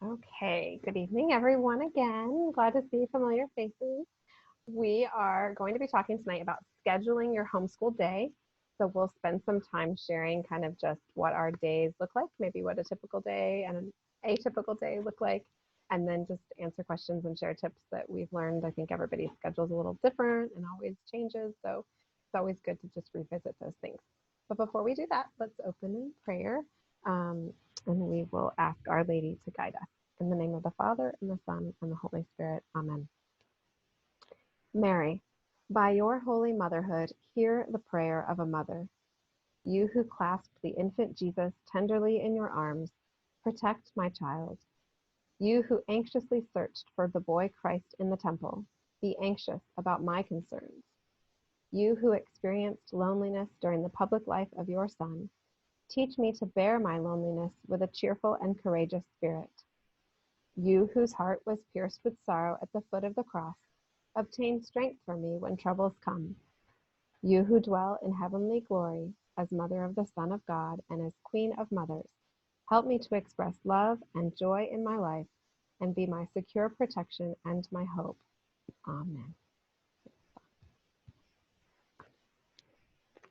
Okay, good evening, everyone, again. Glad to see familiar faces. We are going to be talking tonight about scheduling your homeschool day. So we'll spend some time sharing kind of just what our days look like, maybe what a typical day and an atypical day look like, and then just answer questions and share tips that we've learned. I think everybody's schedule is a little different and always changes, so it's always good to just revisit those things. But before we do that, let's open in prayer, and we will ask Our Lady to guide us. In the name of the Father, and the Son, and the Holy Spirit. Amen. Mary, by your holy motherhood, hear the prayer of a mother. You who clasped the infant Jesus tenderly in your arms, protect my child. You who anxiously searched for the boy Christ in the temple, be anxious about my concerns. You who experienced loneliness during the public life of your Son, teach me to bear my loneliness with a cheerful and courageous spirit. You whose heart was pierced with sorrow at the foot of the cross, obtain strength for me when troubles come. You who dwell in heavenly glory as Mother of the Son of God and as Queen of Mothers, help me to express love and joy in my life and be my secure protection and my hope. Amen.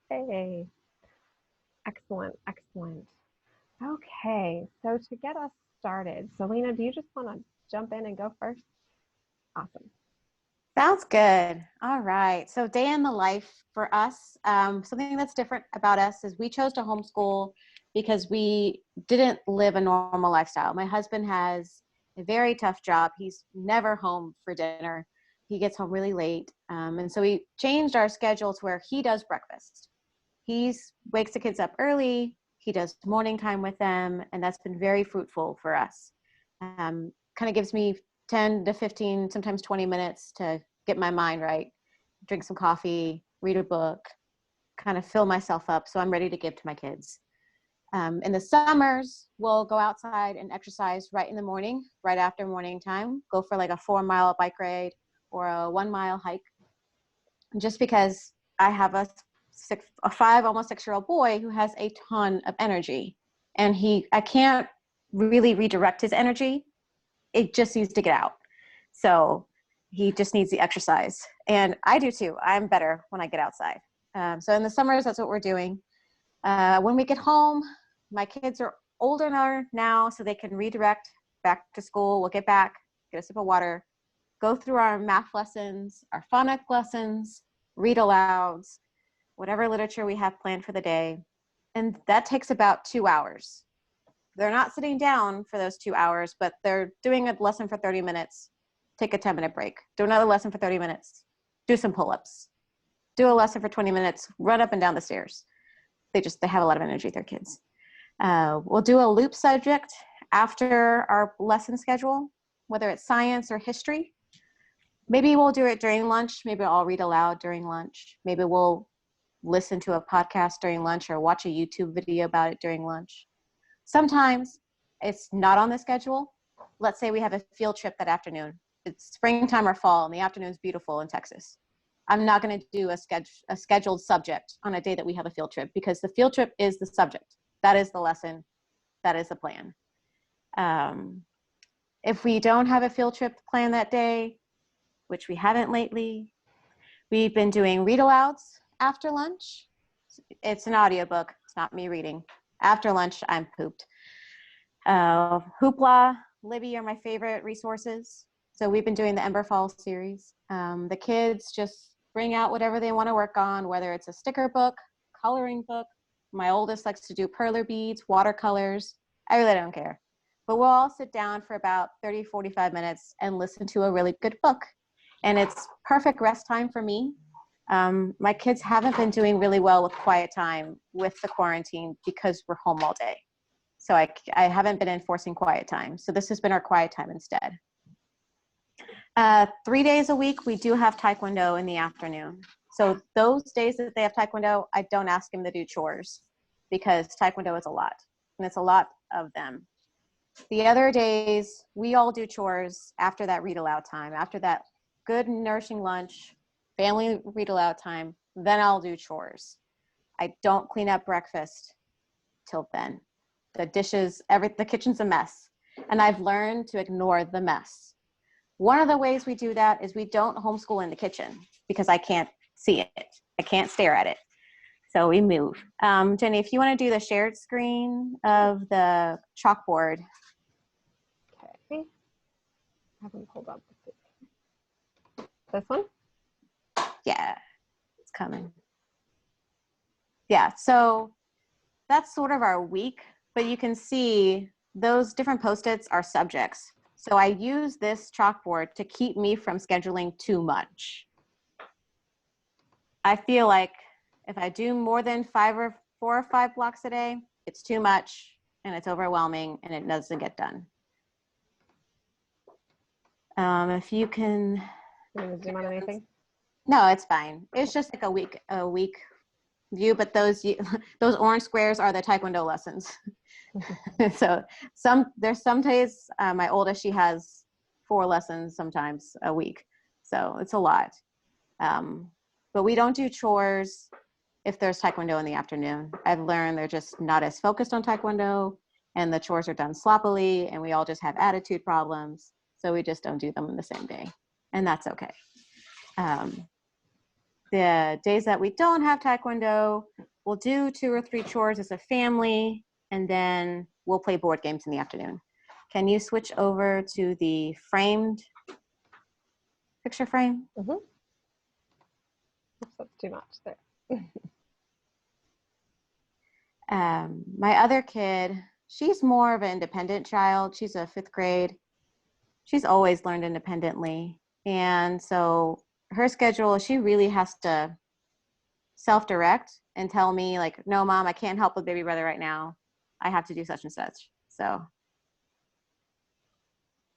Hey, excellent, excellent. Okay, so to get us started, Selena, do you just want to jump in and go first? Awesome. Sounds good. All right. So day in the life for us, something that's different about us is we chose to homeschool because we didn't live a normal lifestyle. My husband has a very tough job. He's never home for dinner. He gets home really late. And so we changed our schedule to where he does breakfast. He wakes the kids up early. He does morning time with them. And that's been very fruitful for us. Kind of gives me 10 to 15, sometimes 20 minutes to get my mind right, drink some coffee, read a book, kind of fill myself up so I'm ready to give to my kids. In the summers, we'll go outside and exercise right in the morning, right after morning time, go for like a 4-mile bike ride or a 1-mile hike. Just because I have a 5, almost 6-year-old boy who has a ton of energy, and I can't really redirect his energy. It just needs to get out. So he just needs the exercise. And I do too. I'm better when I get outside. So in the summers, that's what we're doing. When we get home, my kids are older now, so they can redirect back to school. We'll get back, get a sip of water, go through our math lessons, our phonics lessons, read alouds, whatever literature we have planned for the day. And that takes about 2 hours. They're not sitting down for those 2 hours, but they're doing a lesson for 30 minutes, take a 10-minute break, do another lesson for 30 minutes, do some pull-ups, do a lesson for 20 minutes, run up and down the stairs. They have a lot of energy, their kids. We'll do a loop subject after our lesson schedule, whether it's science or history. Maybe we'll do it during lunch. Maybe I'll read aloud during lunch. Maybe we'll listen to a podcast during lunch or watch a YouTube video about it during lunch. Sometimes it's not on the schedule. Let's say we have a field trip that afternoon. It's springtime or fall and the afternoon's beautiful in Texas. I'm not going to do a scheduled subject on a day that we have a field trip, because the field trip is the subject. That is the lesson. That is the plan. If we don't have a field trip planned that day, which we haven't lately, we've been doing read alouds after lunch. It's an audiobook. It's not me reading. After lunch, I'm pooped. Hoopla, Libby are my favorite resources. So we've been doing the Ember Falls series. The kids just bring out whatever they want to work on, whether it's a sticker book, coloring book. My oldest likes to do perler beads, watercolors. I really don't care. But we'll all sit down for about 30, 45 minutes and listen to a really good book. And it's perfect rest time for me. My kids haven't been doing really well with quiet time with the quarantine because we're home all day. So I haven't been enforcing quiet time. So this has been our quiet time instead. 3 days a week, we do have Taekwondo in the afternoon. So those days that they have Taekwondo, I don't ask them to do chores because Taekwondo is a lot, and it's a lot of them. The other days, we all do chores after that read aloud time, after that good nourishing lunch, family read aloud time, then I'll do chores. I don't clean up breakfast till then. The dishes, the kitchen's a mess. And I've learned to ignore the mess. One of the ways we do that is we don't homeschool in the kitchen because I can't see it. I can't stare at it. So we move. Jenny, if you want to do the shared screen of the chalkboard. Okay. I haven't pulled up this one. Yeah, it's coming. Yeah, so that's sort of our week, but you can see those different Post-its are subjects. So I use this chalkboard to keep me from scheduling too much. I feel like if I do more than 4 or 5 blocks a day, it's too much and it's overwhelming and it doesn't get done. If you can. You want to zoom on anything? No, it's fine. It's just like a week view, but those orange squares are the Taekwondo lessons. So there's some days, my oldest, she has 4 lessons sometimes a week. So it's a lot. But we don't do chores if there's Taekwondo in the afternoon. I've learned they're just not as focused on Taekwondo and the chores are done sloppily and we all just have attitude problems. So we just don't do them in the same day. And that's okay. The days that we don't have Taekwondo, we'll do 2 or 3 chores as a family, and then we'll play board games in the afternoon. Can you switch over to the framed picture frame? Mm-hmm. Oops, that's too much there. My other kid, she's more of an independent child. She's a 5th grade. She's always learned independently. And so her schedule, she really has to self-direct and tell me like, no, Mom, I can't help with baby brother right now. I have to do such and such. So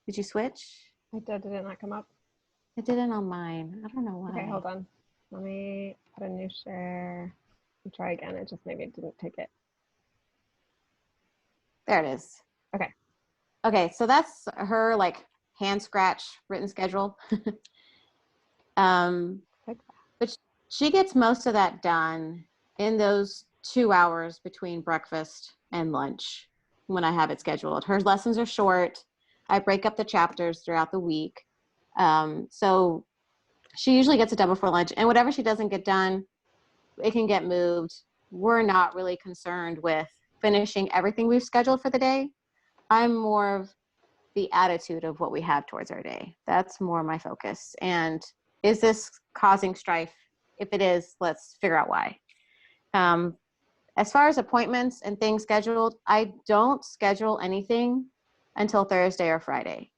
did you switch? I did. Did it not come up? It didn't on mine. I don't know why. Okay, hold on. Let me put a new share and try again. It just maybe it didn't take it. There it is. Okay. Okay, so that's her like hand scratch written schedule. But she gets most of that done in those 2 hours between breakfast and lunch when I have it scheduled. Her lessons are short. I break up the chapters throughout the week. So she usually gets it done before lunch, and whatever she doesn't get done, it can get moved. We're not really concerned with finishing everything we've scheduled for the day. I'm more of the attitude of what we have towards our day. That's more my focus. And is this causing strife? If it is, let's figure out why. As far as appointments and things scheduled, I don't schedule anything until Thursday or Friday.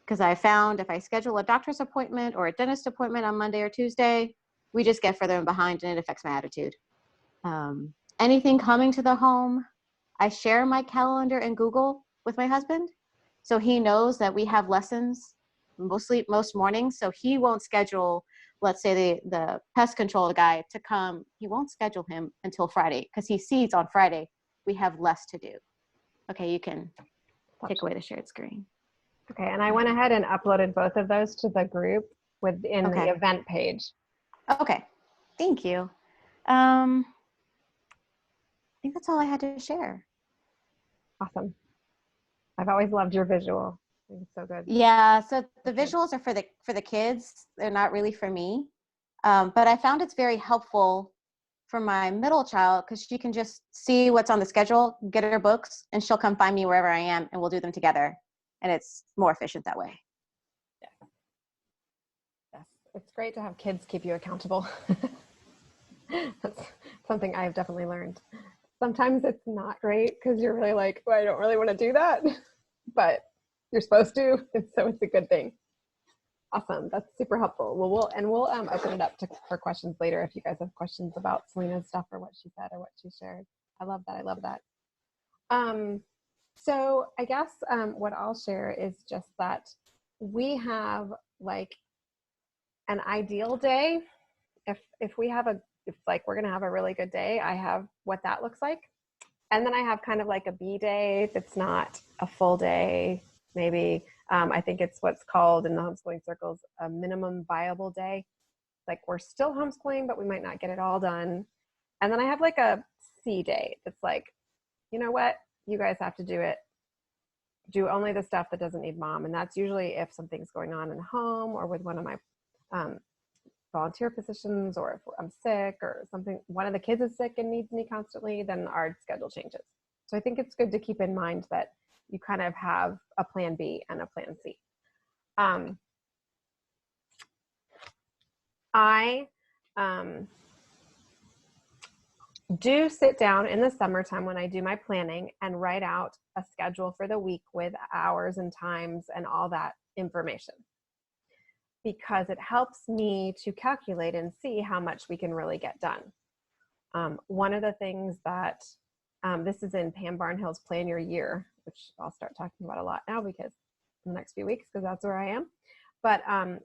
Because I found if I schedule a doctor's appointment or a dentist appointment on Monday or Tuesday, we just get further behind and it affects my attitude. Anything coming to the home, I share my calendar in Google with my husband. So he knows that we have lessons most mornings. So he won't schedule, let's say the pest control guy to come. He won't schedule him until Friday because he sees on Friday we have less to do. Okay, you can take away the shared screen. Okay, and I went ahead and uploaded both of those to the group within the event page. Okay, thank you. I think that's all I had to share. Awesome. I've always loved your visual. I think it's so good. Yeah, so the visuals are for the kids. They're not really for me. But I found it's very helpful for my middle child because she can just see what's on the schedule, get her books, and she'll come find me wherever I am, and we'll do them together. And it's more efficient that way. Yeah. Yes, it's great to have kids keep you accountable. That's something I've definitely learned. Sometimes it's not great because you're really like, well, I don't really want to do that, but you're supposed to, and so it's a good thing. Awesome, that's super helpful. Well, we'll open it up for questions later if you guys have questions about Selena's stuff or what she said or what she shared. I love that. I love that. So I guess what I'll share is just that we have like an ideal day. If we have if like we're gonna have a really good day, I have what that looks like. And then I have kind of like a B day that's not a full day, maybe. I think it's what's called in the homeschooling circles a minimum viable day. Like we're still homeschooling, but we might not get it all done. And then I have like a C day that's like, you know what? You guys have to do it. do only the stuff that doesn't need mom. And that's usually if something's going on in home or with one of my volunteer positions, or if I'm sick or something, one of the kids is sick and needs me constantly, then our schedule changes. So I think it's good to keep in mind that you kind of have a plan B and a plan C. I do sit down in the summertime when I do my planning and write out a schedule for the week with hours and times and all that information, because it helps me to calculate and see how much we can really get done. One of the things that, this is in Pam Barnhill's Plan Your Year, which I'll start talking about a lot now because in the next few weeks, because that's where I am. But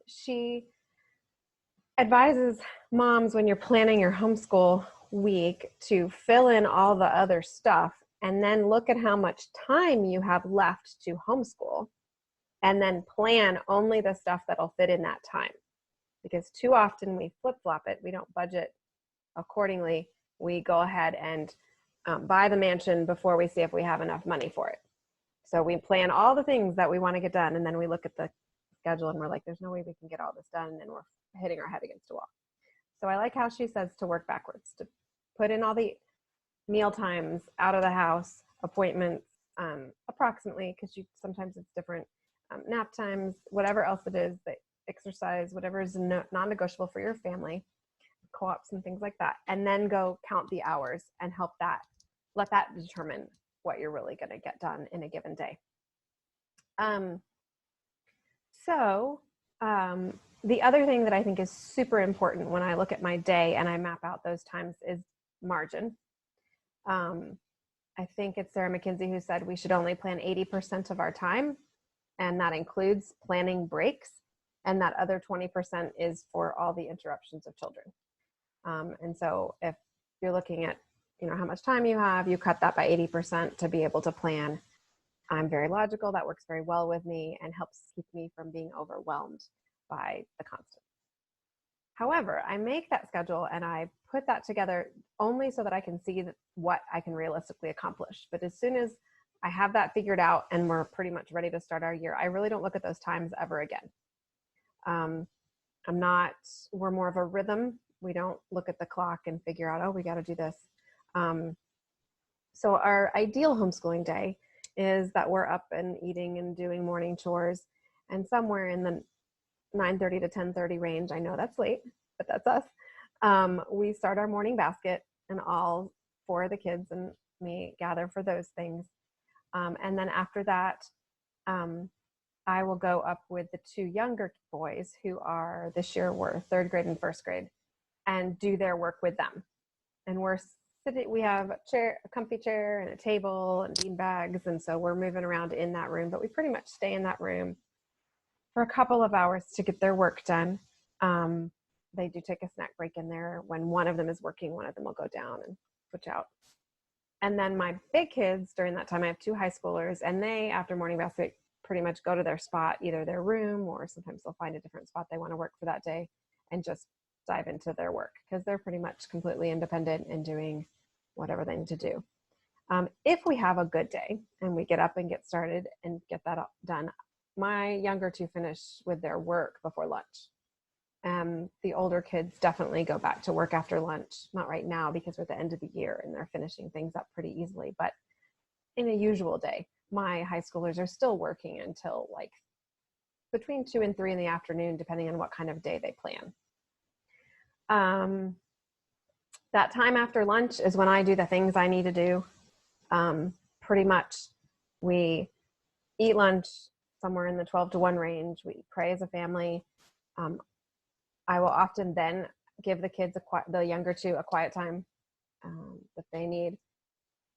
she advises moms, when you're planning your homeschool week, to fill in all the other stuff and then look at how much time you have left to homeschool, and then plan only the stuff that'll fit in that time. Because too often we flip-flop it. We don't budget accordingly. We go ahead and buy the mansion before we see if we have enough money for it. So we plan all the things that we want to get done, and then we look at the schedule and we're like, there's no way we can get all this done, and then we're hitting our head against a wall. So I like how she says to work backwards, to put in all the meal times, out of the house, appointments, approximately, because sometimes it's different, nap times, whatever else it is, the exercise, whatever is non-negotiable for your family, co-ops and things like that, and then go count the hours and let that determine what you're really going to get done in a given day. The other thing that I think is super important when I look at my day and I map out those times is margin. I think it's Sarah McKinsey who said we should only plan 80% of our time, and that includes planning breaks, and that other 20% is for all the interruptions of children. And so if you're looking at, how much time you have, you cut that by 80% to be able to plan. I'm very logical. That works very well with me and helps keep me from being overwhelmed by the constant. However, I make that schedule and I put that together only so that I can see what I can realistically accomplish. But as soon as I have that figured out and we're pretty much ready to start our year, I really don't look at those times ever again. We're more of a rhythm. We don't look at the clock and figure out, oh, we got to do this. So our ideal homeschooling day is that we're up and eating and doing morning chores, and somewhere in the 9:30 to 10:30 range, I know that's late, but that's us, we start our morning basket, and all 4 of the kids and me gather for those things. And then after that, I will go up with the 2 younger boys who are, this year were 3rd grade and 1st grade, and do their work with them. And we have a comfy chair and a table and bean bags, and so we're moving around in that room, but we pretty much stay in that room for a couple of hours to get their work done. They do take a snack break in there. When one of them is working, one of them will go down and switch out. And then my big kids, during that time, I have 2 high schoolers, and they, after morning basket, pretty much go to their spot, either their room, or sometimes they'll find a different spot they want to work for that day and just dive into their work, because they're pretty much completely independent and doing whatever they need to do. If we have a good day and we get up and get started and get that done, my younger 2 finish with their work before lunch. The older kids definitely go back to work after lunch. Not right now because we're at the end of the year and they're finishing things up pretty easily. But in a usual day, my high schoolers are still working until like between 2 and 3 in the afternoon, depending on what kind of day they plan. That time after lunch is when I do the things I need to do. Pretty much we eat lunch somewhere in the 12 to 1 range. We pray as a family. I will often then give the kids, the younger 2, a quiet time that they need,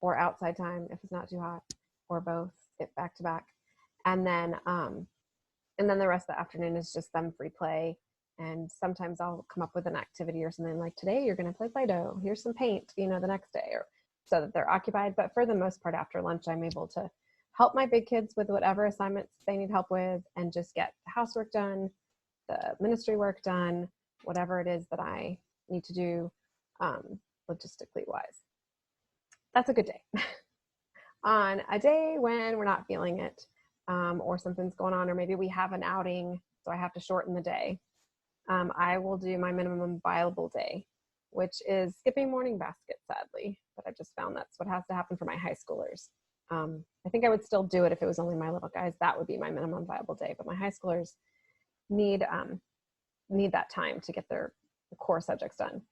or outside time if it's not too hot, or both, get back to back. And then the rest of the afternoon is just them free play. And sometimes I'll come up with an activity or something like, today you're going to play Play-Doh. Here's some paint, the next day, or so that they're occupied. But for the most part, after lunch, I'm able to help my big kids with whatever assignments they need help with, and just get the housework done, the ministry work done, whatever it is that I need to do logistically wise. That's a good day. on a day when we're not feeling it, or something's going on, or maybe we have an outing, so I have to shorten the day, I will do my minimum viable day, which is skipping morning basket, sadly. But I just found that's what has to happen for my high schoolers. I think I would still do it if it was only my little guys. That would be my minimum viable day. But my high schoolers need that time to get their core subjects done.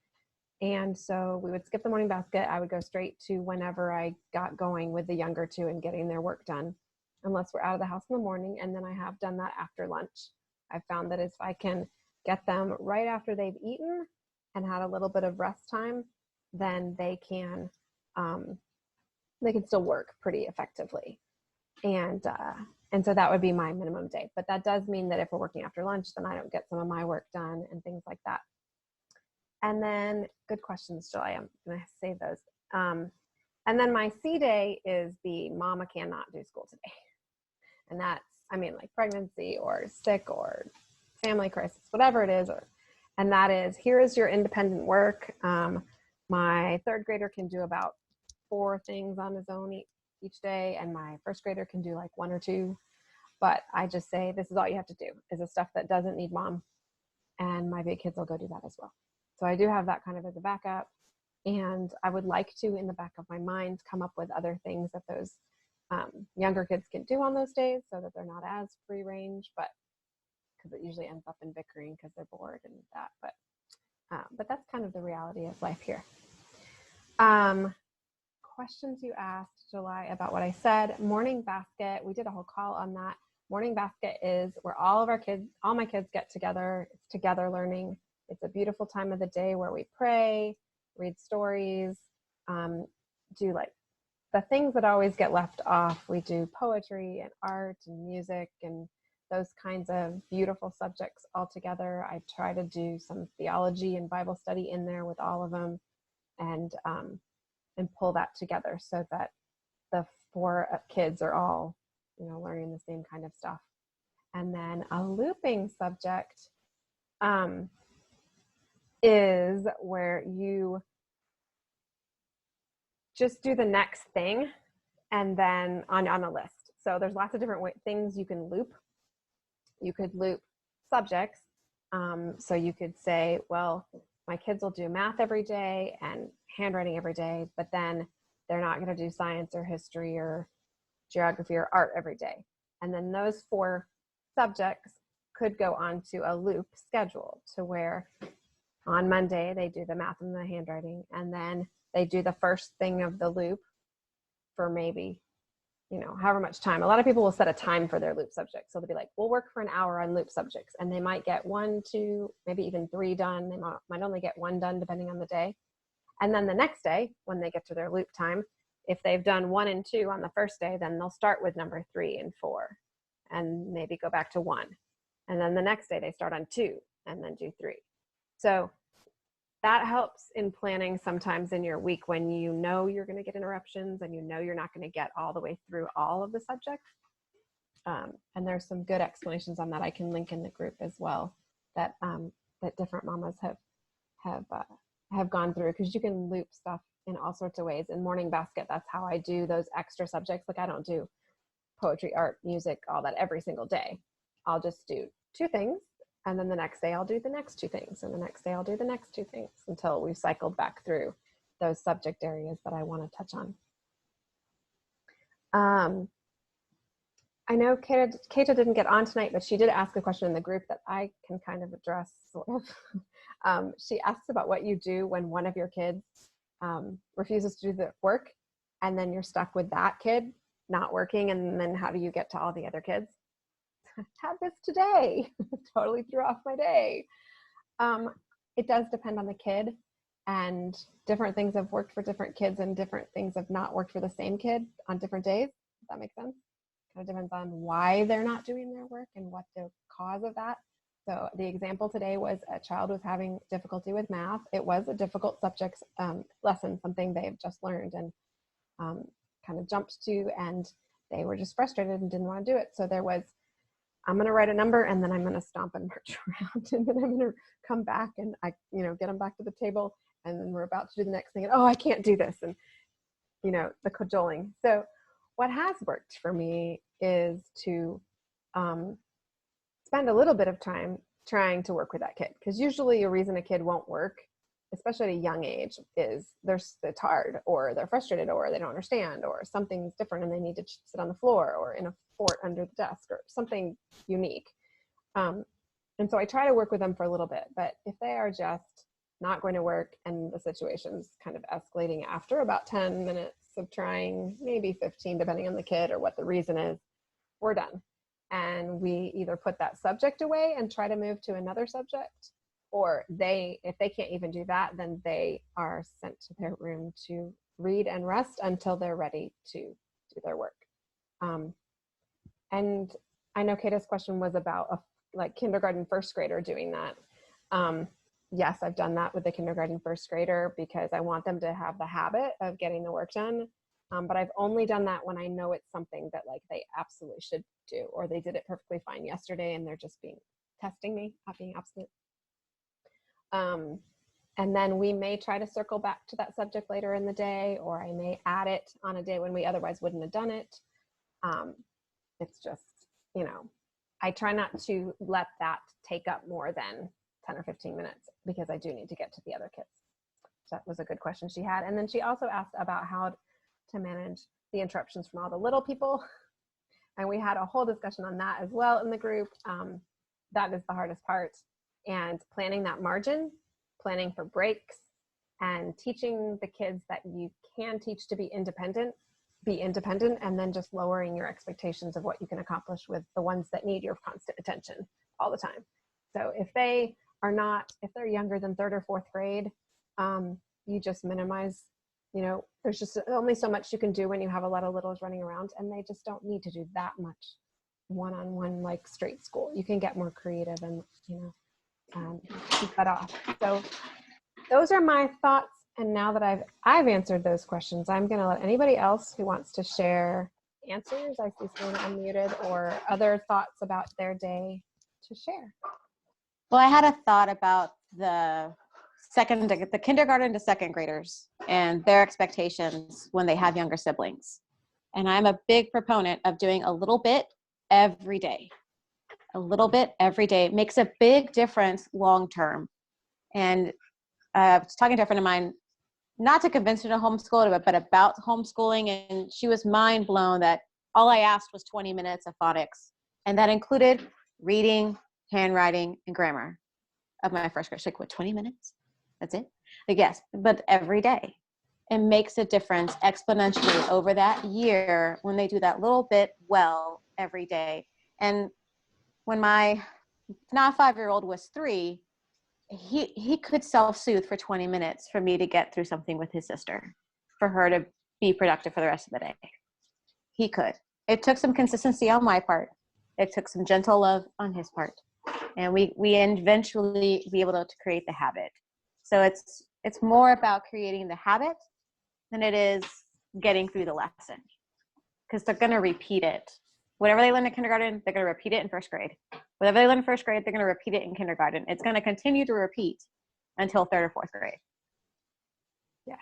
And so we would skip the morning basket. I would go straight to whenever I got going with the younger two and getting their work done, unless we're out of the house in the morning. And then I have done that after lunch. I've found that if I can get them right after they've eaten and had a little bit of rest time, then they can still work pretty effectively. And so that would be my minimum day. But that does mean that if we're working after lunch, then I don't get some of my work done and things like that. And then, good questions, July. I'm going to save those. And then my C day is the mama cannot do school today. And that's, like pregnancy or sick or family crisis, whatever it is. And that is, here is your independent work. My third grader can do about 4 things on his own each day. And my first grader can do like 1 or 2. But I just say, this is all you have to do, is the stuff that doesn't need mom. And my big kids will go do that as well. So I do have that kind of as a backup. And I would like to, in the back of my mind, come up with other things that those younger kids can do on those days so that they're not as free range, but because it usually ends up in bickering because they're bored and that. But that's kind of the reality of life here. Questions you asked, July, about what I said. Morning basket, we did a whole call on that. Morning basket is where all my kids get together. It's together learning. It's a beautiful time of the day where we pray, read stories, do like the things that always get left off. We do poetry and art and music and those kinds of beautiful subjects all together. I try to do some theology and Bible study in there with all of them, and pull that together so that the 4 kids are all, learning the same kind of stuff. And then a looping subject is where you just do the next thing and then on a list. So there's lots of different things you can loop. You could loop subjects. So you could say, well, my kids will do math every day and handwriting every day, but then they're not going to do science or history or geography or art every day. And then those 4 subjects could go onto a loop schedule to where on Monday they do the math and the handwriting, and then they do the first thing of the loop for maybe, however much time. A lot of people will set a time for their loop subjects. So they'll be like, we'll work for an hour on loop subjects, and they might get 1, 2, maybe even 3 done. They might only get 1 done depending on the day. And then the next day, when they get to their loop time, if they've done 1 and 2 on the first day, then they'll start with number 3 and 4 and maybe go back to 1. And then the next day they start on 2 and then do 3. So that helps in planning sometimes in your week when you're going to get interruptions and you're not going to get all the way through all of the subjects. And there's some good explanations on that I can link in the group as well that different mamas have gone through, because you can loop stuff in all sorts of ways. In morning basket, that's how I do those extra subjects. Like I don't do poetry, art, music, all that every single day. I'll just do 2 things. And then the next day I'll do the next 2 things. And the next day I'll do the next 2 things until we've cycled back through those subject areas that I want to touch on. I know Keita didn't get on tonight, but she did ask a question in the group that I can kind of address, sort of. She asks about what you do when one of your kids refuses to do the work, and then you're stuck with that kid not working, and then how do you get to all the other kids? Had this today. Totally threw off my day. It does depend on the kid, and different things have worked for different kids and different things have not worked for the same kid on different days. Does that make sense? Kind of depends on why they're not doing their work and what the cause of that. So the example today was a child was having difficulty with math. It was a difficult subject lesson, something they've just learned and kind of jumped to, and they were just frustrated and didn't want to do it. So there was, I'm going to write a number and then I'm going to stomp and march around, and then I'm going to come back and get them back to the table, and then we're about to do the next thing, and I can't do this, and the cajoling. So what has worked for me is to spend a little bit of time trying to work with that kid. Because usually a reason a kid won't work, especially at a young age, is it's hard, or they're frustrated, or they don't understand, or something's different and they need to sit on the floor or in a fort under the desk or something unique. And so I try to work with them for a little bit, but if they are just not going to work and the situation's kind of escalating after about 10 minutes of trying, maybe 15, depending on the kid or what the reason is, we're done. And we either put that subject away and try to move to another subject, or if they can't even do that, then they are sent to their room to read and rest until they're ready to do their work. And I know Kata's question was about like kindergarten first grader doing that. Yes, I've done that with the kindergarten first grader because I want them to have the habit of getting the work done. But I've only done that when I know it's something that like they absolutely should do, or they did it perfectly fine yesterday and they're just testing me, not being absolute. And then we may try to circle back to that subject later in the day, or I may add it on a day when we otherwise wouldn't have done it. It's just, I try not to let that take up more than 10 or 15 minutes because I do need to get to the other kids. So that was a good question she had. And then she also asked about how to manage the interruptions from all the little people. And we had a whole discussion on that as well in the group. That is the hardest part. And planning that margin, planning for breaks, and teaching the kids that you can teach to be independent, and then just lowering your expectations of what you can accomplish with the ones that need your constant attention all the time. So if they're younger than third or fourth grade, you just minimize, there's just only so much you can do when you have a lot of littles running around, and they just don't need to do that much one-on-one like straight school. You can get more creative and, keep that off. So those are my thoughts. And now that I've answered those questions, I'm going to let anybody else who wants to share answers, I see someone unmuted, or other thoughts about their day to share. Well, I had a thought about the kindergarten to second graders and their expectations when they have younger siblings. And I'm a big proponent of doing a little bit every day. A little bit every day makes a big difference long term. And I was talking to a friend of mine, not to convince her to homeschool, but about homeschooling. And she was mind blown that all I asked was 20 minutes of phonics. And that included reading, handwriting, and grammar of my first grade. She's like, what, 20 minutes? That's it? Like, yes, but every day. It makes a difference exponentially over that year when they do that little bit well every day. And when my now 5-year-old was 3, he could self-soothe for 20 minutes for me to get through something with his sister, for her to be productive for the rest of the day. He could. It took some consistency on my part. It took some gentle love on his part. And we eventually be able to create the habit. So it's more about creating the habit than it is getting through the lesson, because they're going to repeat it. Whatever they learn in kindergarten, they're going to repeat it in first grade. Whatever they learn in first grade, they're going to repeat it in kindergarten. It's going to continue to repeat until third or fourth grade. Yes,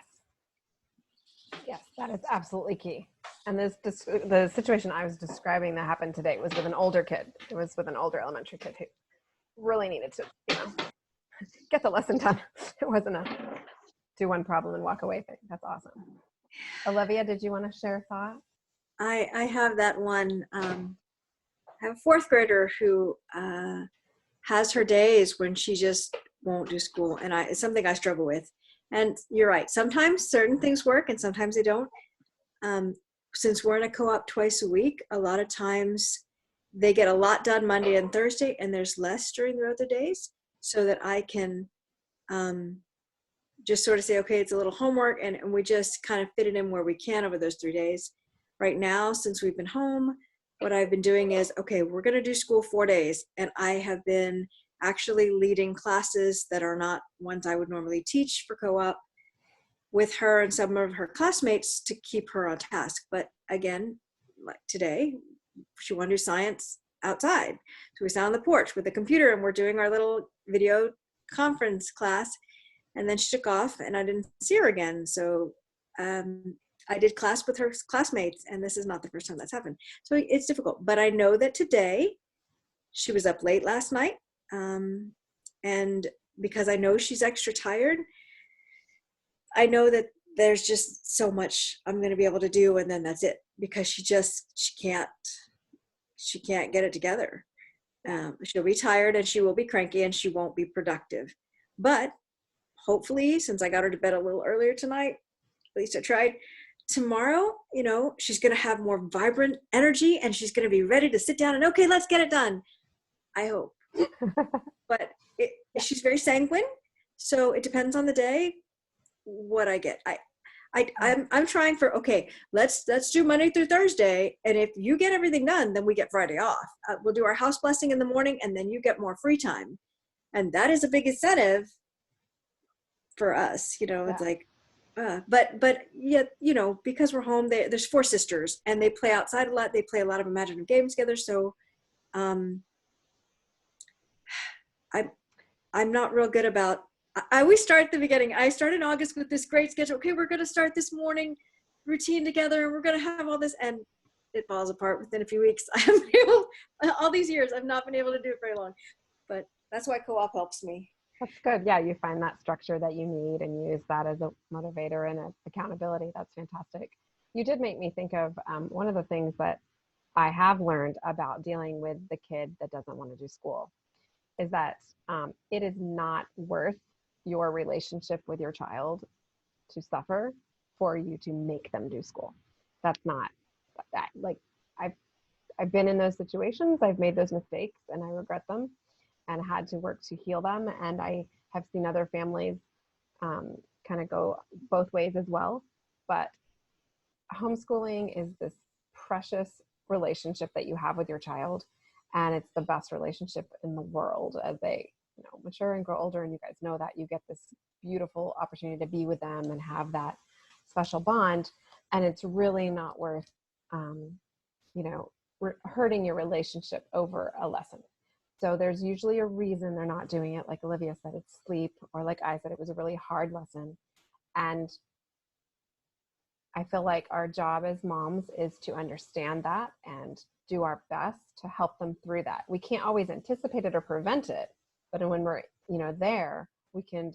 that is absolutely key. And the situation I was describing that happened today was with an older kid. It was with an older elementary kid who really needed to, get the lesson done. It wasn't a do one problem and walk away thing. That's awesome. Olivia, did you want to share a thought? I have that one. I have a fourth grader who has her days when she just won't do school, and it's something I struggle with. And you're right. Sometimes certain things work, and sometimes they don't. Since we're in a co-op twice a week, a lot of times they get a lot done Monday and Thursday, and there's less during the other days, so that I can just sort of say, okay, it's a little homework, and we just kind of fit it in where we can over those 3 days. Right now, since we've been home, what I've been doing is, okay, we're going to do school 4 days. And I have been actually leading classes that are not ones I would normally teach for co-op with her and some of her classmates to keep her on task. But again, like today, she wanted to do science outside. So we sat on the porch with a computer and we're doing our little video conference class. And then she took off and I didn't see her again. So I did class with her classmates, and this is not the first time that's happened. So it's difficult, but I know that today she was up late last night. And because I know she's extra tired, I know that there's just so much I'm going to be able to do. And then that's it, because she can't get it together. She'll be tired and she will be cranky and she won't be productive. But hopefully, since I got her to bed a little earlier tonight, at least I tried, tomorrow, she's going to have more vibrant energy and she's going to be ready to sit down and, okay, let's get it done. I hope. But she's very sanguine. So it depends on the day what I get. I'm trying for, okay, let's do Monday through Thursday. And if you get everything done, then we get Friday off. We'll do our house blessing in the morning and then you get more free time. And that is a big incentive for us, It's like, but yet, because we're home, there's 4 sisters and they play outside a lot. They play a lot of imaginative games together. So, I'm not real good about, I always start at the beginning. I start in August with this great schedule. Okay, we're going to start this morning routine together and we're going to have all this, and it falls apart within a few weeks. I haven't been able, all these years, I've not been able to do it very long, but that's why co-op helps me. That's good. Yeah, you find that structure that you need and use that as a motivator and accountability. That's fantastic. You did make me think of one of the things that I have learned about dealing with the kid that doesn't want to do school is that it is not worth your relationship with your child to suffer for you to make them do school. That's not that. Like I've been in those situations. I've made those mistakes and I regret them and had to work to heal them. And I have seen other families kind of go both ways as well. But homeschooling is this precious relationship that you have with your child. And it's the best relationship in the world as they mature and grow older. And you guys know that you get this beautiful opportunity to be with them and have that special bond. And it's really not worth, hurting your relationship over a lesson. So there's usually a reason they're not doing it. Like Olivia said, it's sleep, or like I said, it was a really hard lesson. And I feel like our job as moms is to understand that and do our best to help them through that. We can't always anticipate it or prevent it, but when we're, there, we can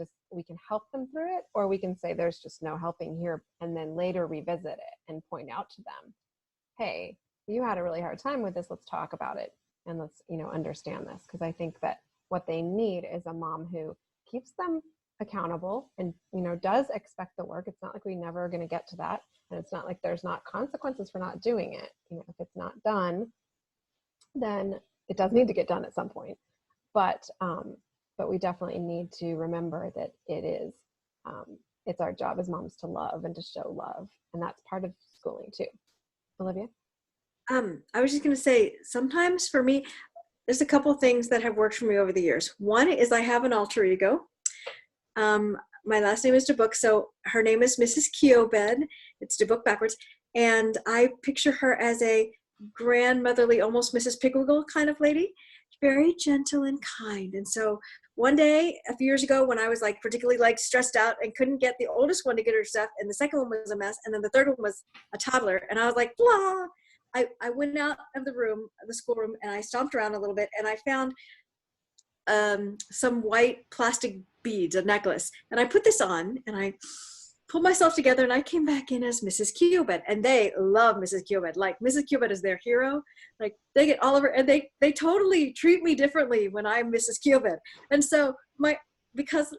help them through it, or we can say there's just no helping here, and then later revisit it and point out to them, hey, you had a really hard time with this. Let's talk about it. And let's, understand this. Because I think that what they need is a mom who keeps them accountable and, does expect the work. It's not like we never are going to get to that. And it's not like there's not consequences for not doing it. If it's not done, then it does need to get done at some point. But we definitely need to remember that it's our job as moms to love and to show love. And that's part of schooling too. Olivia? I was just going to say, sometimes for me, there's a couple things that have worked for me over the years. One is I have an alter ego. My last name is DeBook, so her name is Mrs. Keobed. It's DeBook backwards. And I picture her as a grandmotherly, almost Mrs. Pickwiggle kind of lady, very gentle and kind. And so one day, a few years ago, when I was particularly stressed out and couldn't get the oldest one to get her stuff, and the second one was a mess, and then the third one was a toddler, and I was like, blah. I went out of the schoolroom, and I stomped around a little bit, and I found some white plastic beads, a necklace, and I put this on, and I pulled myself together, and I came back in as Mrs. Keobed, and they love Mrs. Keobed. Like, Mrs. Keobed is their hero. Like, they get all over, and they totally treat me differently when I'm Mrs. Keobed. And so because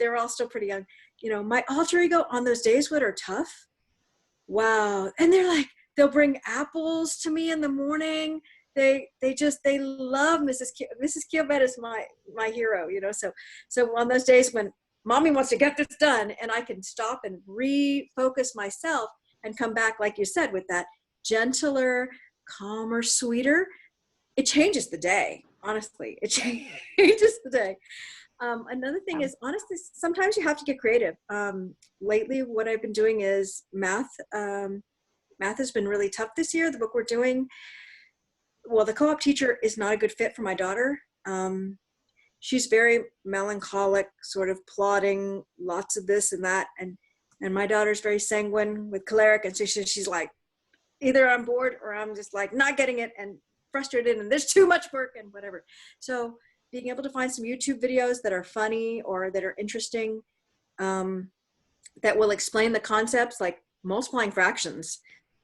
they're all still pretty young, my alter ego on those days when are tough, wow, and they'll bring apples to me in the morning. They love Mrs. Keobed is my hero, So on those days when mommy wants to get this done and I can stop and refocus myself and come back, like you said, with that gentler, calmer, sweeter, it changes the day. Honestly, it changes the day. Another thing is, honestly, sometimes you have to get creative. Lately, what I've been doing is math. Math has been really tough this year. The book we're doing, the co-op teacher is not a good fit for my daughter. She's very melancholic, sort of plodding, lots of this and that. And And my daughter's very sanguine with choleric, and so she's like, either I'm bored or I'm just like not getting it and frustrated and there's too much work and whatever. So being able to find some YouTube videos that are funny or that are interesting, that will explain the concepts, like multiplying fractions.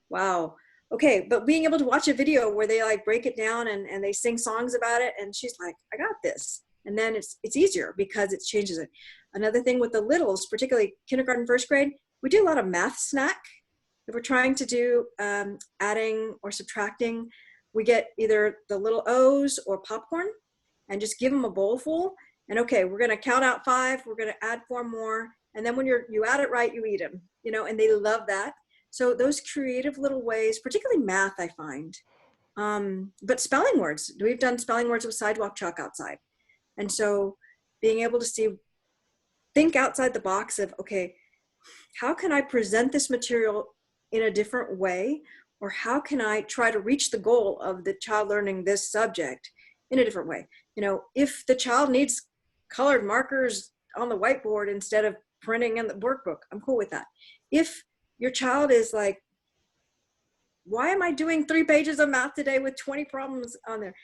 Wow. Okay, but being able to watch a video where they like break it down and they sing songs about it, and she's like, I got this. And then it's easier because it changes it. Another thing with the littles, particularly kindergarten, first grade, we do a lot of math snack. If we're trying to do adding or subtracting, we get either the little O's or popcorn and just give them a bowl full. And okay, we're gonna count out 5, we're gonna add 4 more. And then when you add it right, you eat them, and they love that. So those creative little ways, particularly math, I find. But spelling words, we've done spelling words with sidewalk chalk outside. And so being able to think outside the box of, okay, how can I present this material in a different way? Or how can I try to reach the goal of the child learning this subject in a different way? If the child needs colored markers on the whiteboard instead of printing in the workbook, I'm cool with that. If your child is like, why am I doing 3 pages of math today with 20 problems on there?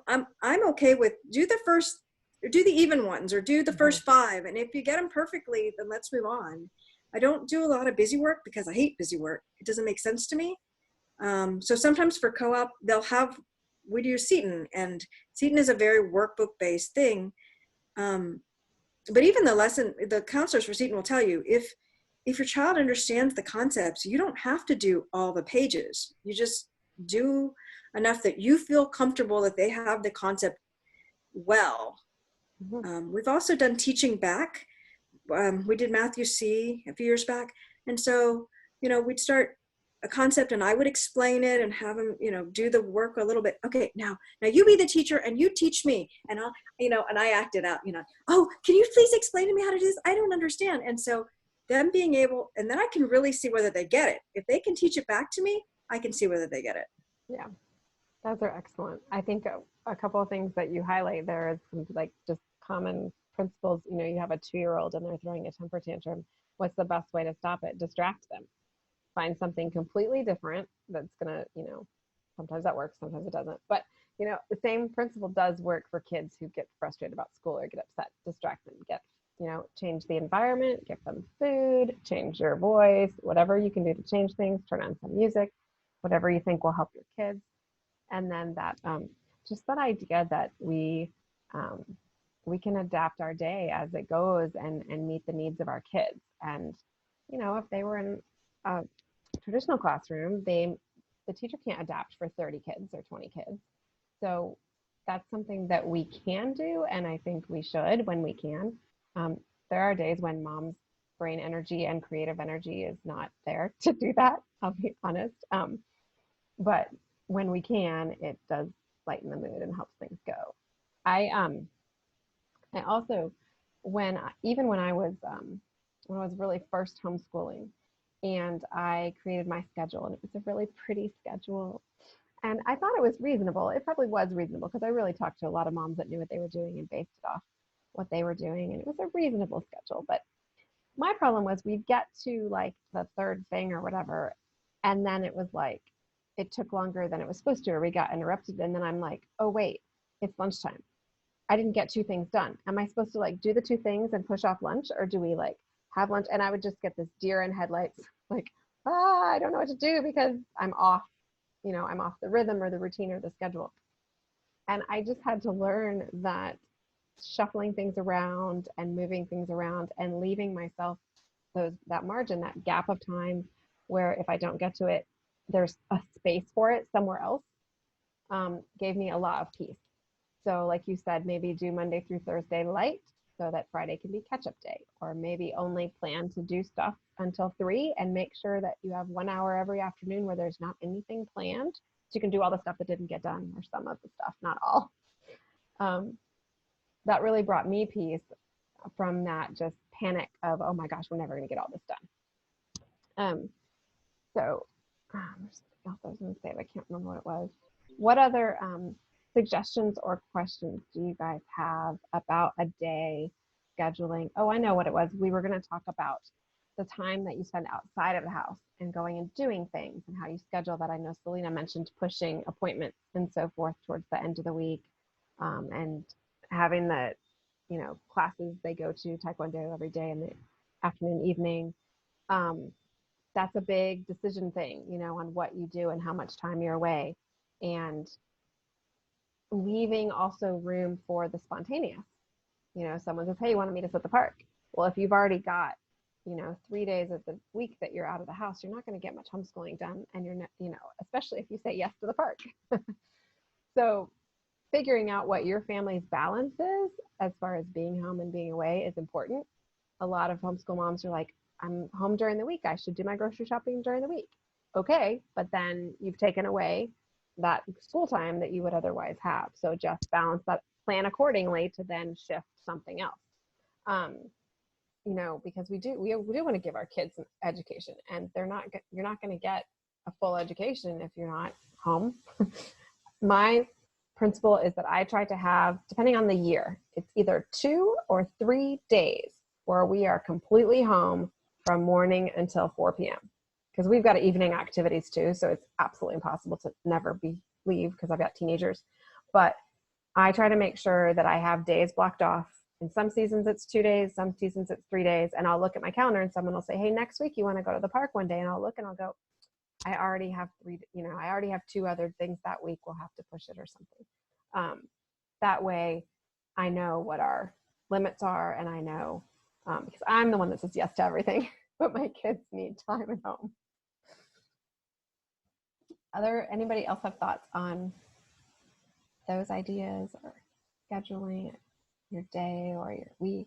I'm okay with do the even ones or do the first 5. And if you get them perfectly, then let's move on. I don't do a lot of busy work because I hate busy work. It doesn't make sense to me. So sometimes for co-op, we do Seton, and Seton is a very workbook based thing. But even the counselors for Seton will tell you, if your child understands the concepts, you don't have to do all the pages. You just do enough that you feel comfortable that they have the concept well. We've also done teaching back. We did Matthew C. a few years back. And so, we'd start a concept and I would explain it and have them, do the work a little bit. Okay, now you be the teacher and you teach me. And I'll, and I act it out, oh, can you please explain to me how to do this? I don't understand. And so them being able, and then I can really see whether they get it. If they can teach it back to me, I can see whether they get it. Yeah, those are excellent. I think a couple of things that you highlight there is some like just common principles. You have a 2-year-old and they're throwing a temper tantrum. What's the best way to stop it? Distract them. Find something completely different that's gonna, sometimes that works, sometimes it doesn't. But the same principle does work for kids who get frustrated about school or get upset. Distract them. Change the environment, give them food, change your voice, whatever you can do to change things, turn on some music, whatever you think will help your kids. And then that, just that idea that we can adapt our day as it goes and meet the needs of our kids. And, if they were in a traditional classroom, the teacher can't adapt for 30 kids or 20 kids. So that's something that we can do. And I think we should when we can. There are days when mom's brain energy and creative energy is not there to do that, I'll be honest. But when we can, it does lighten the mood and helps things go. I also, when I was really first homeschooling, and I created my schedule, and it was a really pretty schedule. And I thought it was reasonable. It probably was reasonable because I really talked to a lot of moms that knew what they were doing and based it off what they were doing. And it was a reasonable schedule. But my problem was we'd get to like the 3rd thing or whatever. And then it was like, it took longer than it was supposed to, or we got interrupted. And then I'm like, oh, wait, it's lunchtime. I didn't get 2 things done. Am I supposed to like do the 2 things and push off lunch, or do we like have lunch? And I would just get this deer in headlights, like, I don't know what to do because I'm off, I'm off the rhythm or the routine or the schedule. And I just had to learn that shuffling things around and moving things around and leaving myself that margin, that gap of time where if I don't get to it, there's a space for it somewhere else, gave me a lot of peace. So like you said, maybe do Monday through Thursday light so that Friday can be catch-up day, or maybe only plan to do stuff until 3 and make sure that you have 1 hour every afternoon where there's not anything planned. So you can do all the stuff that didn't get done, or some of the stuff, not all. That really brought me peace from that just panic of, oh my gosh, we're never going to get all this done. So there's something else I was going to say, but I can't remember what it was. What other suggestions or questions do you guys have about a day scheduling? Oh, I know what it was. We were going to talk about the time that you spend outside of the house and going and doing things and how you schedule that. I know Selena mentioned pushing appointments and so forth towards the end of the week, and having the, classes they go to, Taekwondo every day in the afternoon, evening. That's a big decision thing, on what you do and how much time you're away, and leaving also room for the spontaneous. Someone says, hey, you want to meet us at the park? Well, if you've already got 3 days of the week that you're out of the house, you're not going to get much homeschooling done. And you're not, especially if you say yes to the park. So figuring out what your family's balance is as far as being home and being away is important. A lot of homeschool moms are like, I'm home during the week, I should do my grocery shopping during the week. Okay, but then you've taken away that school time that you would otherwise have. So just balance that, plan accordingly to then shift something else. Because we do want to give our kids an education, and you're not going to get a full education if you're not home. My principle is that I try to have, depending on the year, it's either 2 or 3 days where we are completely home from morning until 4 p.m. because we've got evening activities too. So it's absolutely impossible to never leave because I've got teenagers. But I try to make sure that I have days blocked off. In some seasons it's 2 days, some seasons it's 3 days. And I'll look at my calendar and someone will say, hey, next week you want to go to the park one day? And I'll look and I'll go, I already have 2 other things that week. We'll have to push it or something. That way I know what our limits are, and I know, because I'm the one that says yes to everything, but my kids need time at home. Anybody else have thoughts on those ideas or scheduling your day or your week?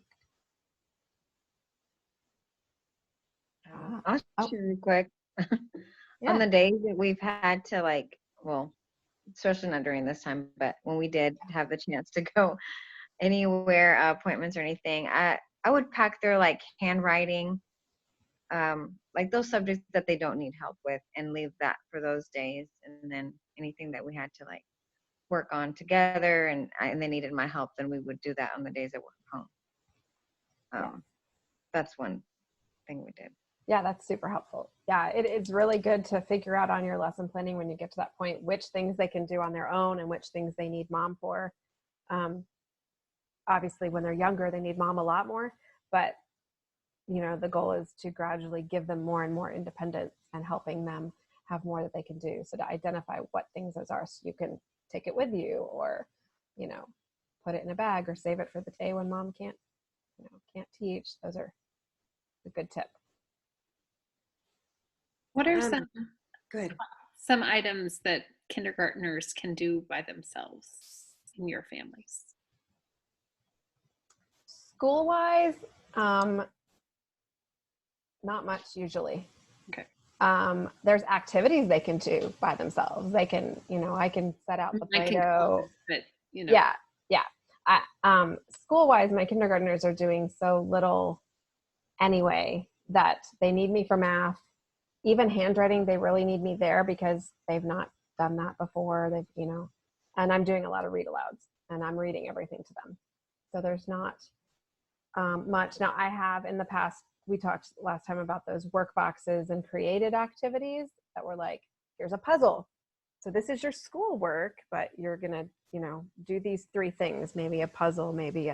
I'll share real quick. Yeah. On the days that we've had to especially not during this time, but when we did have the chance to go anywhere, appointments or anything, I would pack their handwriting, those subjects that they don't need help with, and leave that for those days. And then anything that we had to work on together and they needed my help, then we would do that on the days that we're home. That's one thing we did. Yeah, that's super helpful. Yeah, it's really good to figure out on your lesson planning when you get to that point which things they can do on their own and which things they need mom for. Obviously, when they're younger, they need mom a lot more, but the goal is to gradually give them more and more independence and helping them have more that they can do. So to identify what things those are, so you can take it with you, or put it in a bag, or save it for the day when mom can't teach. Those are a good tip. What are some items that kindergartners can do by themselves in your families? School-wise, not much usually. Okay. There's activities they can do by themselves. They can, I can set out the Play-Doh. Yeah. School-wise, my kindergartners are doing so little anyway that they need me for math. Even handwriting, they really need me there because they've not done that before. They've, and I'm doing a lot of read alouds and I'm reading everything to them. So there's not much. Now I have in the past, we talked last time about those work boxes and created activities that were like, here's a puzzle. So this is your schoolwork, but you're going to, do these 3 things, maybe a puzzle, maybe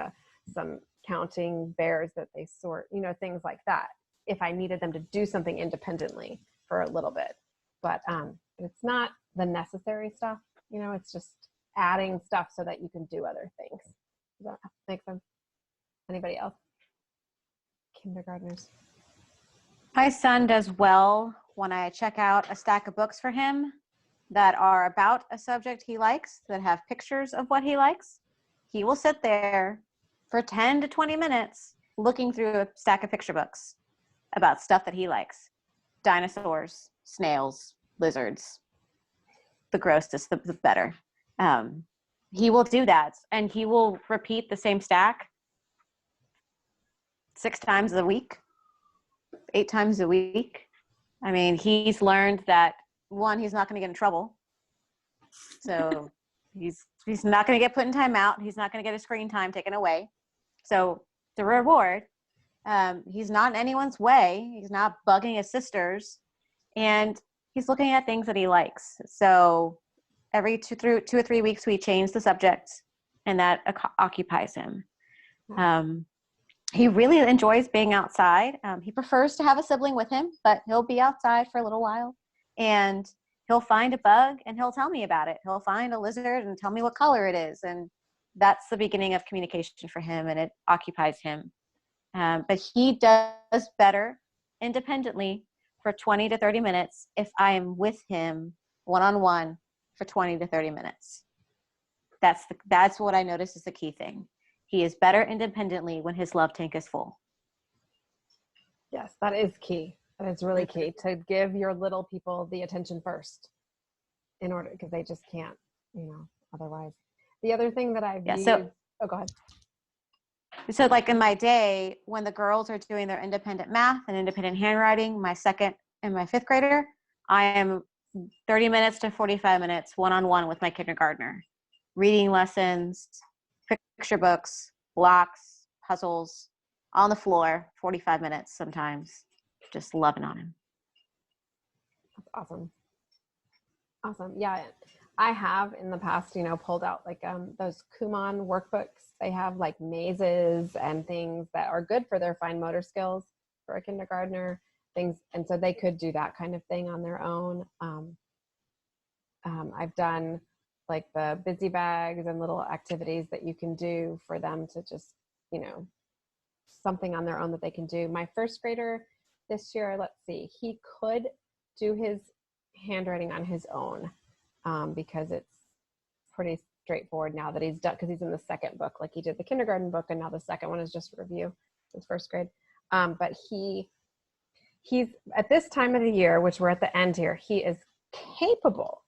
some counting bears that they sort, things like that. If I needed them to do something independently for a little bit, but it's not the necessary stuff, it's just adding stuff so that you can do other things. Does that make sense? Anybody else? Kindergartners. My son does well when I check out a stack of books for him that are about a subject he likes, that have pictures of what he likes. He will sit there for 10 to 20 minutes looking through a stack of picture books about stuff that he likes. Dinosaurs, snails, lizards. The grossest, the better. He will do that, and he will repeat the same stack 6 times a week, 8 times a week. I mean, he's learned that, one, he's not going to get in trouble. So he's not going to get put in timeout. He's not going to get his screen time taken away. So the reward, He's not in anyone's way. He's not bugging his sisters. And he's looking at things that he likes. So every 2 or 3 weeks, we change the subject, and that occupies him. He really enjoys being outside. He prefers to have a sibling with him, but he'll be outside for a little while. And he'll find a bug, and he'll tell me about it. He'll find a lizard and tell me what color it is. And that's the beginning of communication for him, and it occupies him. But he does better independently for 20 to 30 minutes if I am with him one-on-one for 20 to 30 minutes. That's what I notice is the key thing. He is better independently when his love tank is full. Yes, that is key. That is really key, to give your little people the attention first, in order, because they just can't, otherwise. The other thing that I've used, go ahead. So like in my day, when the girls are doing their independent math and independent handwriting, my 2nd and my 5th grader, I am 30 minutes to 45 minutes one-on-one with my kindergartner. Reading lessons, picture books, blocks, puzzles, on the floor, 45 minutes sometimes, just loving on him. That's awesome. Awesome. Yeah. I have in the past, pulled out like those Kumon workbooks. They have like mazes and things that are good for their fine motor skills for a kindergartner, things. And so they could do that kind of thing on their own. I've done like the busy bags and little activities that you can do for them to just, something on their own that they can do. My 1st grader this year, let's see, he could do his handwriting on his own. Because it's pretty straightforward now that he's done, because he's in the 2nd book, like he did the kindergarten book, and now the 2nd one is just review, his 1st grade. But he's at this time of the year, which we're at the end here, he is capable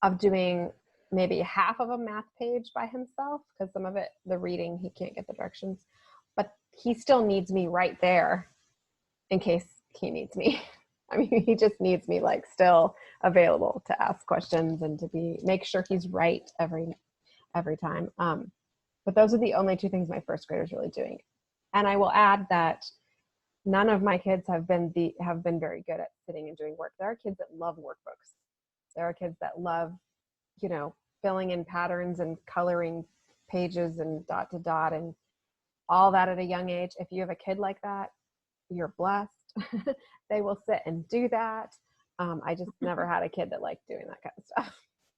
of doing maybe half of a math page by himself, because some of it, the reading, he can't get the directions, but he still needs me right there in case he needs me. I mean, he just needs me like still available to ask questions and to make sure he's right every time. But those are the only 2 things my 1st grader is really doing. And I will add that none of my kids have been very good at sitting and doing work. There are kids that love workbooks. There are kids that love, filling in patterns and coloring pages and dot to dot and all that at a young age. If you have a kid like that, you're blessed. They will sit and do that. I just never had a kid that liked doing that kind of stuff.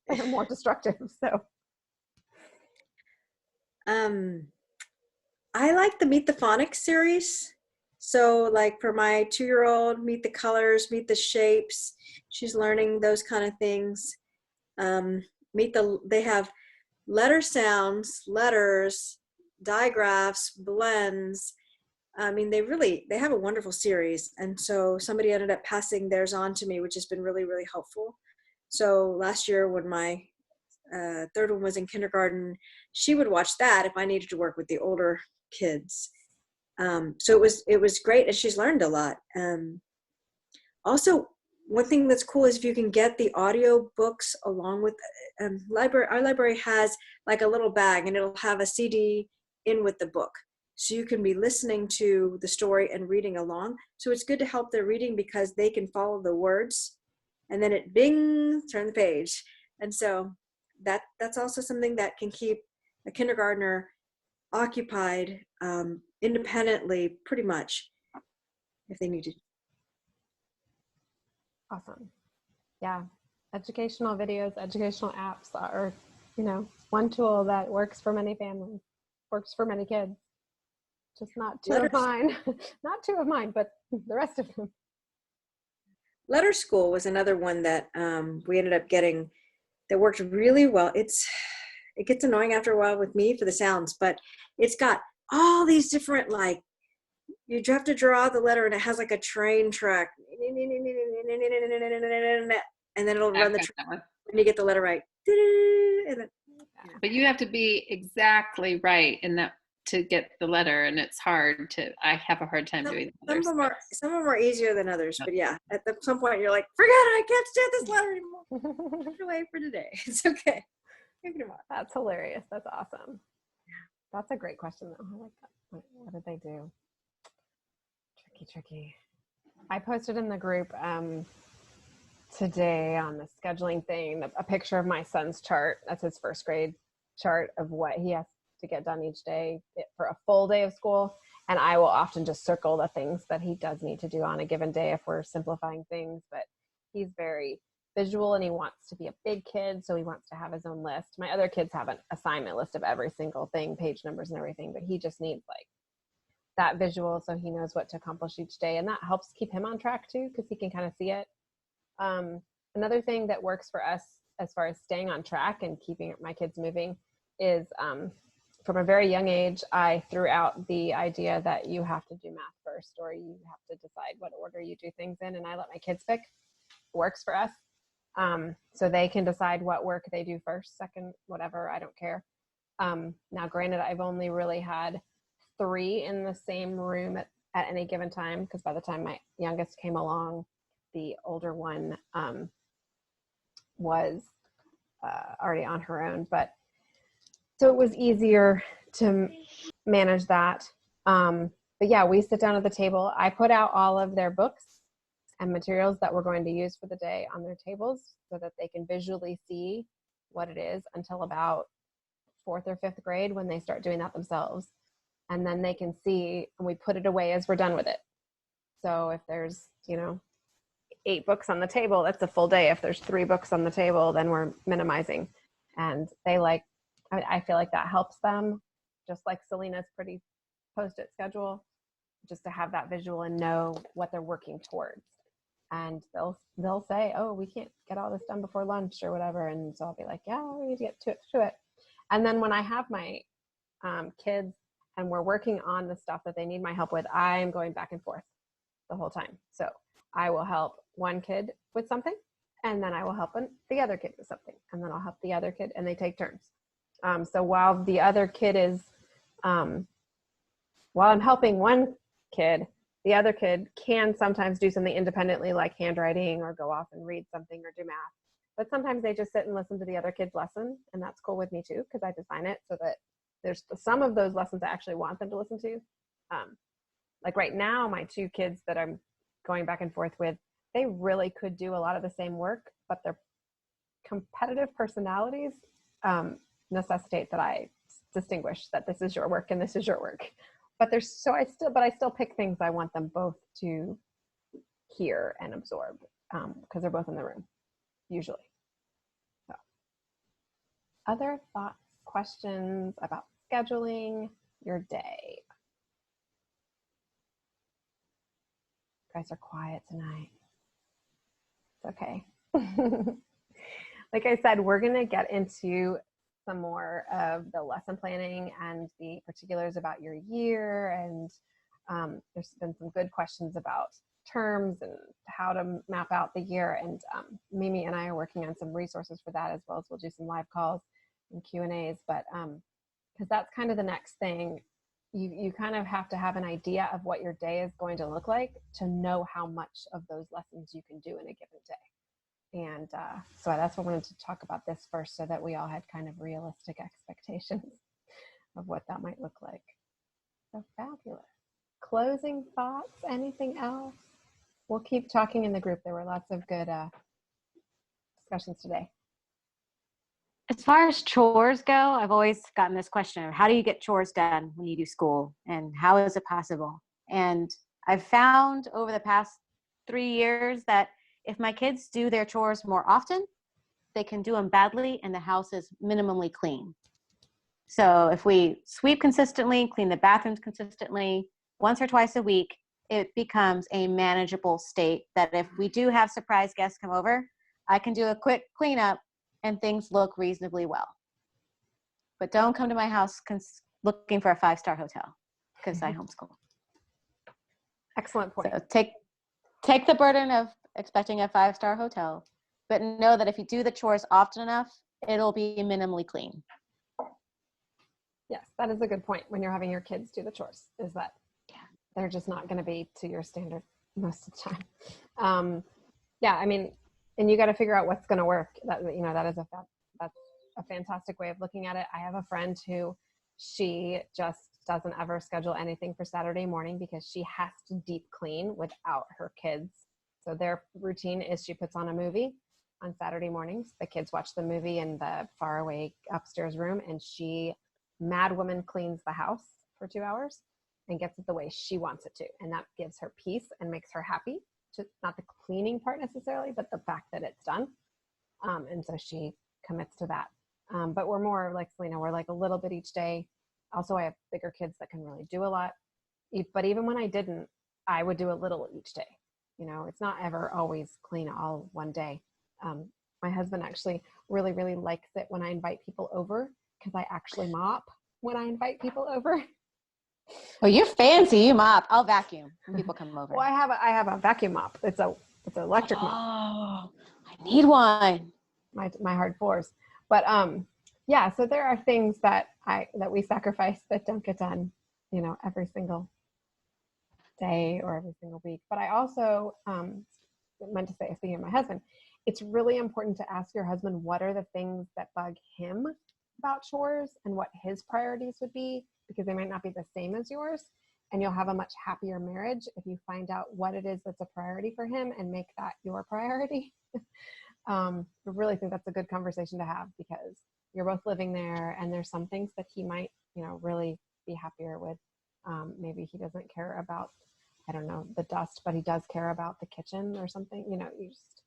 They're more destructive. So, I like the Meet the Phonics series. So like for my 2-year-old, meet the colors, meet the shapes. She's learning those kind of things. They have letter sounds, letters, digraphs, blends. I mean, they have a wonderful series. And so somebody ended up passing theirs on to me, which has been really, really helpful. So last year when my 3rd one was in kindergarten, she would watch that if I needed to work with the older kids. So it was great, and she's learned a lot. Also, one thing that's cool is if you can get the audio books along with library. Our library has like a little bag, and it'll have a CD in with the book. So you can be listening to the story and reading along. So it's good to help their reading because they can follow the words, and then it bing, turn the page. And so that's also something that can keep a kindergartner occupied independently, pretty much, if they need to. awesome. Yeah. Educational videos, educational apps are, one tool that works for many families, works for many kids. Just not 2 of mine. Not 2 of mine, but the rest of them. Letter School was another one that we ended up getting that worked really well. It gets annoying after a while with me for the sounds, but it's got all these different, like, you have to draw the letter and it has like a train track. And then it'll run the train when you get the letter right. But you have to be exactly right in that to get the letter, and it's hard to. I have a hard time doing that. Some of them are easier than others, but yeah, at some point you're like, forget it, I can't stand this letter anymore. Put it away for today. It's okay. Maybe tomorrow. That's hilarious. That's awesome. That's a great question though. I like that. What did they do? tricky. I posted in the group today on the scheduling thing a picture of my son's chart. That's his first grade chart of what he has to get done each day for a full day of school. And I will often just circle the things that he does need to do on a given day if we're simplifying things. But he's very visual and he wants to be a big kid, so he wants to have his own list. My other kids have an assignment list of every single thing, page numbers and everything, but he just needs like that visual so he knows what to accomplish each day, and that helps keep him on track too because he can kind of see it. Another thing that works for us as far as staying on track and keeping my kids moving is from a very young age, I threw out the idea that you have to do math first or you have to decide what order you do things in, and I let my kids pick. Works for us. So they can decide what work they do first, second, whatever, I don't care. Now, granted, I've only really had 3 in the same room at any given time, because by the time my youngest came along, the older one was already on her own. But so it was easier to manage that. But yeah, we sit down at the table. I put out all of their books and materials that we're going to use for the day on their tables so that they can visually see what it is until about 4th or 5th grade when they start doing that themselves. And then they can see, and we put it away as we're done with it. So if there's, 8 books on the table, that's a full day. If there's 3 books on the table, then we're minimizing. And I feel like that helps them, just like Selena's pretty post-it schedule, just to have that visual and know what they're working towards. And they'll say, oh, we can't get all this done before lunch or whatever. And so I'll be like, yeah, we need to get to it. And then when I have my kids and we're working on the stuff that they need my help with, I'm going back and forth the whole time. So I will help one kid with something, and then I will help the other kid with something, and then I'll help the other kid, and they take turns. So while the other kid is, while I'm helping one kid, the other kid can sometimes do something independently, like handwriting or go off and read something or do math. But sometimes they just sit and listen to the other kid's lesson, and that's cool with me too, because I design it so that there's some of those lessons I actually want them to listen to. Like right now, my 2 kids that I'm going back and forth with, they really could do a lot of the same work, but their competitive personalities necessitate that I distinguish that this is your work and this is your work. But I still pick things I want them both to hear and absorb because they're both in the room, usually. So, other thoughts, questions about scheduling your day? You guys are quiet tonight. It's okay. Like I said, we're going to get into some more of the lesson planning and the particulars about your year. And there's been some good questions about terms and how to map out the year. And Mimi and I are working on some resources for that, as well as we'll do some live calls and Q&As. But because that's kind of the next thing. You kind of have to have an idea of what your day is going to look like to know how much of those lessons you can do in a given day. And so that's why I wanted to talk about this first, so that we all had kind of realistic expectations of what that might look like. So fabulous. Closing thoughts, anything else? We'll keep talking in the group. There were lots of good discussions today. As far as chores go, I've always gotten this question of how do you get chores done when you do school, and how is it possible? And I've found over the past 3 years that if my kids do their chores more often, they can do them badly and the house is minimally clean. So if we sweep consistently, clean the bathrooms consistently, once or twice a week, it becomes a manageable state that if we do have surprise guests come over, I can do a quick cleanup and things look reasonably well. But don't come to my house looking for a 5-star hotel, because I homeschool. Excellent point. So take the burden of expecting a 5-star hotel, but know that if you do the chores often enough, it'll be minimally clean. Yes, that is a good point when you're having your kids do the chores, is that they're just not going to be to your standard most of the time. Yeah, I mean, and you got to figure out what's going to work. That's a fantastic way of looking at it. I have a friend who she just doesn't ever schedule anything for Saturday morning because she has to deep clean without her kids. So their routine is she puts on a movie on Saturday mornings. The kids watch the movie in the faraway upstairs room, and she, mad woman, cleans the house for 2 hours and gets it the way she wants it to. And that gives her peace and makes her happy. Just not the cleaning part necessarily, but the fact that it's done. And so she commits to that. But we're more like Selena, we're like a little bit each day. Also, I have bigger kids that can really do a lot. But even when I didn't, I would do a little each day. You know, it's not ever always clean all one day. My husband actually really, really likes it when I invite people over because I actually mop when I invite people over. Well, you're fancy. You mop. I'll vacuum when people come over. Well, I have a vacuum mop. It's an electric mop. Oh, I need one. My hard floors. But yeah, so there are things that we sacrifice that don't get done, you know, every single day or every single week. But I also meant to say, speaking of my husband, it's really important to ask your husband what are the things that bug him about chores and what his priorities would be, because they might not be the same as yours. And you'll have a much happier marriage if you find out what it is that's a priority for him and make that your priority. I really think that's a good conversation to have because you're both living there and there's some things that he might, you know, really be happier with. Maybe he doesn't care about, I don't know, the dust, but he does care about the kitchen or something, you know, you just,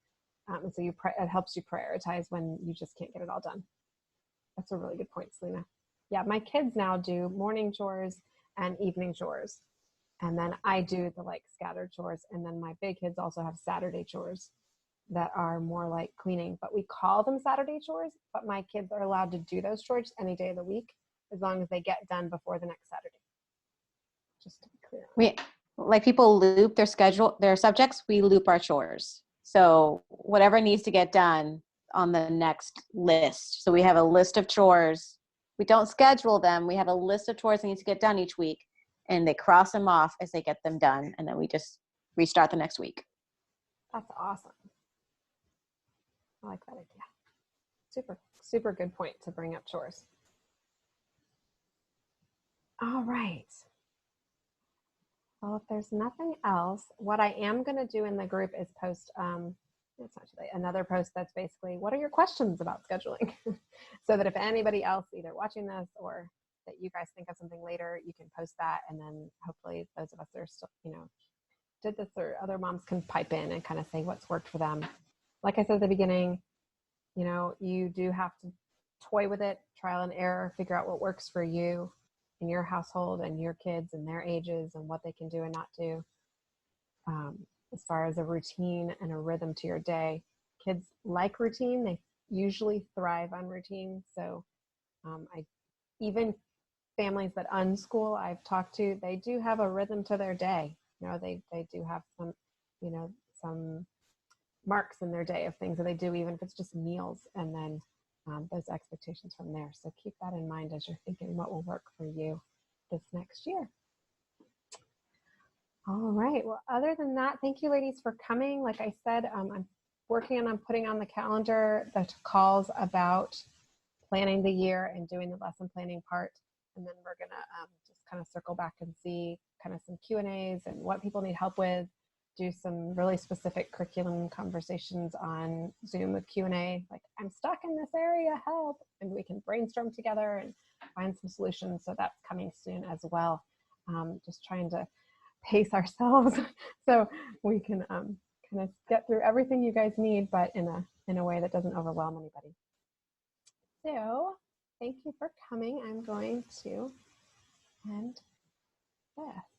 and so it helps you prioritize when you just can't get it all done. That's a really good point, Selena. Yeah, my kids now do morning chores and evening chores. And then I do the like scattered chores. And then my big kids also have Saturday chores that are more like cleaning, but we call them Saturday chores, but my kids are allowed to do those chores any day of the week as long as they get done before the next Saturday. Just to be clear. We, like people loop their schedule, their subjects, we loop our chores. So whatever needs to get done on the next list. So we have a list of chores. We don't schedule them. We have a list of chores that need to get done each week, and they cross them off as they get them done. And then we just restart the next week. That's awesome. I like that idea. Super, super good point to bring up chores. All right. Well, if there's nothing else, what I am going to do in the group is post, it's not today, another post that's basically, what are your questions about scheduling? So that if anybody else either watching this or that you guys think of something later, you can post that. And then hopefully those of us that are still, you know, did this or other moms can pipe in and kind of say what's worked for them. Like I said at the beginning, you know, you do have to toy with it, trial and error, figure out what works for you in your household and your kids and their ages and what they can do and not do. As far as a routine and a rhythm to your day, kids like routine. They usually thrive on routine. So even families that unschool I've talked to, they do have a rhythm to their day. You know, they do have some, you know, some marks in their day of things that they do, even if it's just meals, and then those expectations from there. So keep that in mind as you're thinking what will work for you this next year. All right. Well, other than that, thank you ladies for coming. Like I said, I'm working on putting on the calendar the calls about planning the year and doing the lesson planning part. And then we're going to just kind of circle back and see kind of some Q&As and what people need help with, do some really specific curriculum conversations on Zoom with Q&A, like I'm stuck in this area, help, and we can brainstorm together and find some solutions. So that's coming soon as well. Just trying to pace ourselves so we can kind of get through everything you guys need, but in a way that doesn't overwhelm anybody. So thank you for coming. I'm going to end this.